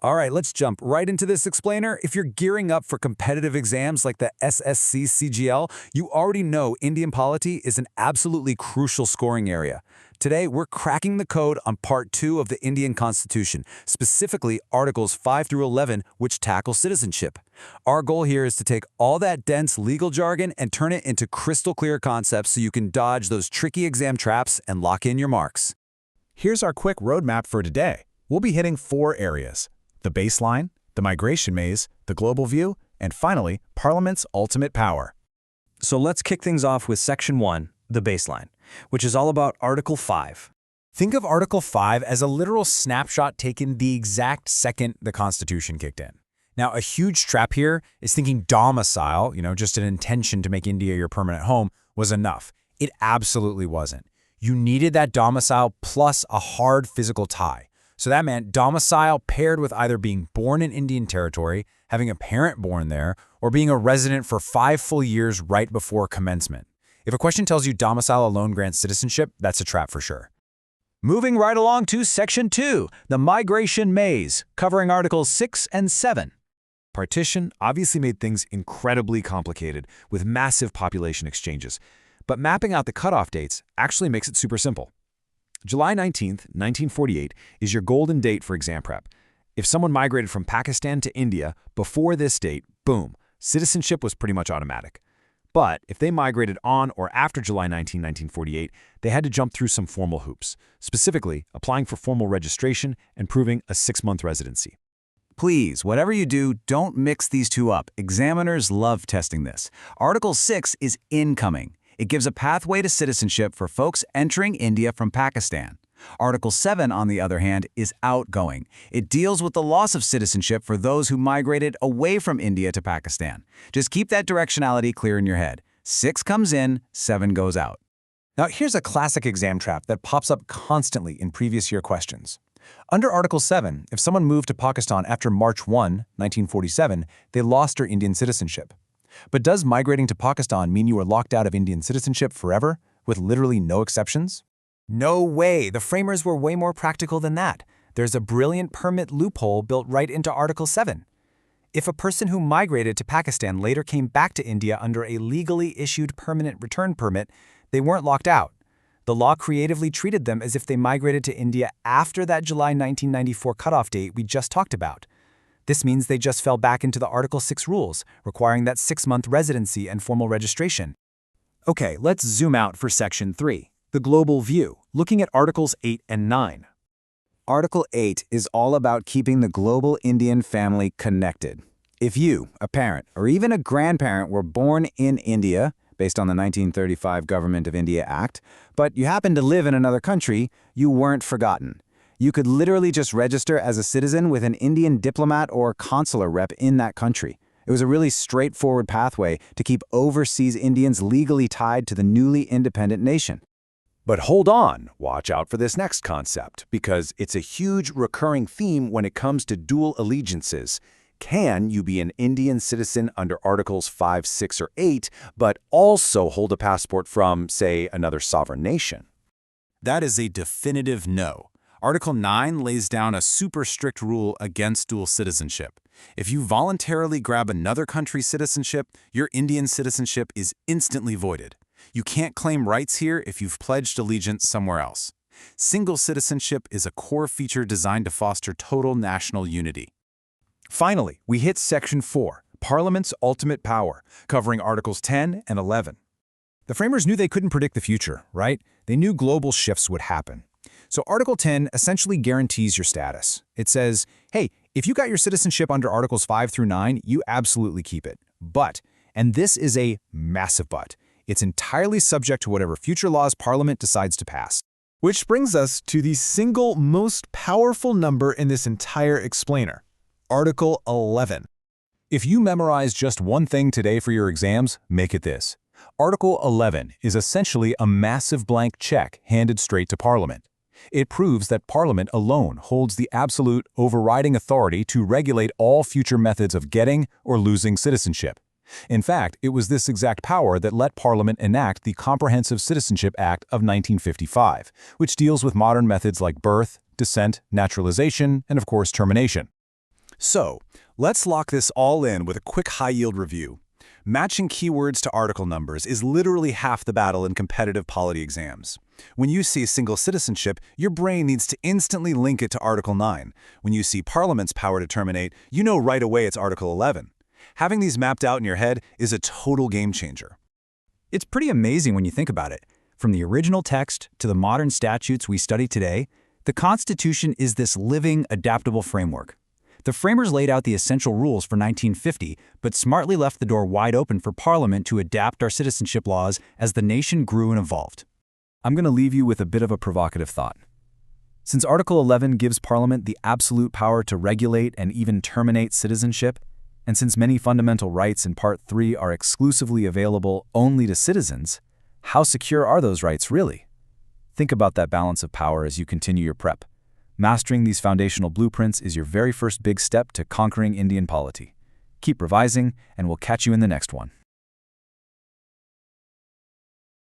All right, let's jump right into this explainer. If you're gearing up for competitive exams like the SSC CGL, you already know Indian polity is an absolutely crucial scoring area. Today, we're cracking the code on Part 2 of the Indian Constitution, specifically Articles 5 through 11, which tackle citizenship. Our goal here is to take all that dense legal jargon and turn it into crystal clear concepts so you can dodge those tricky exam traps and lock in your marks. Here's our quick roadmap for today. We'll be hitting 4 areas: the baseline, the migration maze, the global view, and finally, Parliament's ultimate power. So let's kick things off with Section 1, the baseline, which is all about Article 5. Think of Article 5 as a literal snapshot taken the exact second the Constitution kicked in. Now, a huge trap here is thinking domicile, just an intention to make India your permanent home, was enough. It absolutely wasn't. You needed that domicile plus a hard physical tie. So that meant domicile paired with either being born in Indian territory, having a parent born there, or being a resident for 5 full years right before commencement. If a question tells you domicile alone grants citizenship, that's a trap for sure. Moving right along to Section 2, the migration maze, covering Articles 6 and 7. Partition obviously made things incredibly complicated with massive population exchanges, but mapping out the cutoff dates actually makes it super simple. July 19th, 1948 is your golden date for exam prep. If someone migrated from Pakistan to India before this date, boom, citizenship was pretty much automatic. But if they migrated on or after July 19, 1948, they had to jump through some formal hoops, specifically applying for formal registration and proving a 6-month residency. Please, whatever you do, don't mix these two up. Examiners love testing this. Article 6 is incoming. It gives a pathway to citizenship for folks entering India from Pakistan. Article 7, on the other hand, is outgoing. It deals with the loss of citizenship for those who migrated away from India to Pakistan. Just keep that directionality clear in your head. 6 comes in, 7 goes out. Now, here's a classic exam trap that pops up constantly in previous year questions. Under Article 7, if someone moved to Pakistan after March 1, 1947, they lost their Indian citizenship. But does migrating to Pakistan mean you are locked out of Indian citizenship forever, with literally no exceptions? No way! The framers were way more practical than that. There's a brilliant permit loophole built right into Article 7. If a person who migrated to Pakistan later came back to India under a legally issued permanent return permit, they weren't locked out. The law creatively treated them as if they migrated to India after that July 1994 cutoff date we just talked about. This means they just fell back into the Article 6 rules, requiring that 6-month residency and formal registration. Okay, let's zoom out for Section 3, the global view, looking at Articles 8 and 9. Article 8 is all about keeping the global Indian family connected. If you, a parent, or even a grandparent were born in India, based on the 1935 Government of India Act, but you happen to live in another country, you weren't forgotten. You could literally just register as a citizen with an Indian diplomat or consular rep in that country. It was a really straightforward pathway to keep overseas Indians legally tied to the newly independent nation. But hold on, watch out for this next concept, because it's a huge recurring theme when it comes to dual allegiances. Can you be an Indian citizen under Articles 5, 6, or 8, but also hold a passport from, say, another sovereign nation? That is a definitive no. Article 9 lays down a super strict rule against dual citizenship. If you voluntarily grab another country's citizenship, your Indian citizenship is instantly voided. You can't claim rights here if you've pledged allegiance somewhere else. Single citizenship is a core feature designed to foster total national unity. Finally, we hit Section 4, Parliament's ultimate power, covering Articles 10 and 11. The framers knew they couldn't predict the future, right? They knew global shifts would happen. So Article 10 essentially guarantees your status. It says, hey, if you got your citizenship under Articles 5 through 9, you absolutely keep it. But, and this is a massive but, it's entirely subject to whatever future laws Parliament decides to pass. Which brings us to the single most powerful number in this entire explainer, Article 11. If you memorize just one thing today for your exams, make it this. Article 11 is essentially a massive blank check handed straight to Parliament. It proves that Parliament alone holds the absolute overriding authority to regulate all future methods of getting or losing citizenship. In fact, it was this exact power that let Parliament enact the Comprehensive Citizenship Act of 1955, which deals with modern methods like birth, descent, naturalization, and of course termination. So, let's lock this all in with a quick high-yield review. Matching keywords to article numbers is literally half the battle in competitive polity exams. When you see single citizenship, your brain needs to instantly link it to Article 9. When you see Parliament's power to terminate, you know right away it's Article 11. Having these mapped out in your head is a total game changer. It's pretty amazing when you think about it. From the original text to the modern statutes we study today, the Constitution is this living, adaptable framework. The framers laid out the essential rules for 1950, but smartly left the door wide open for Parliament to adapt our citizenship laws as the nation grew and evolved. I'm going to leave you with a bit of a provocative thought. Since Article 11 gives Parliament the absolute power to regulate and even terminate citizenship, and since many fundamental rights in Part 3 are exclusively available only to citizens, how secure are those rights really? Think about that balance of power as you continue your prep. Mastering these foundational blueprints is your very first big step to conquering Indian polity. Keep revising, and we'll catch you in the next one.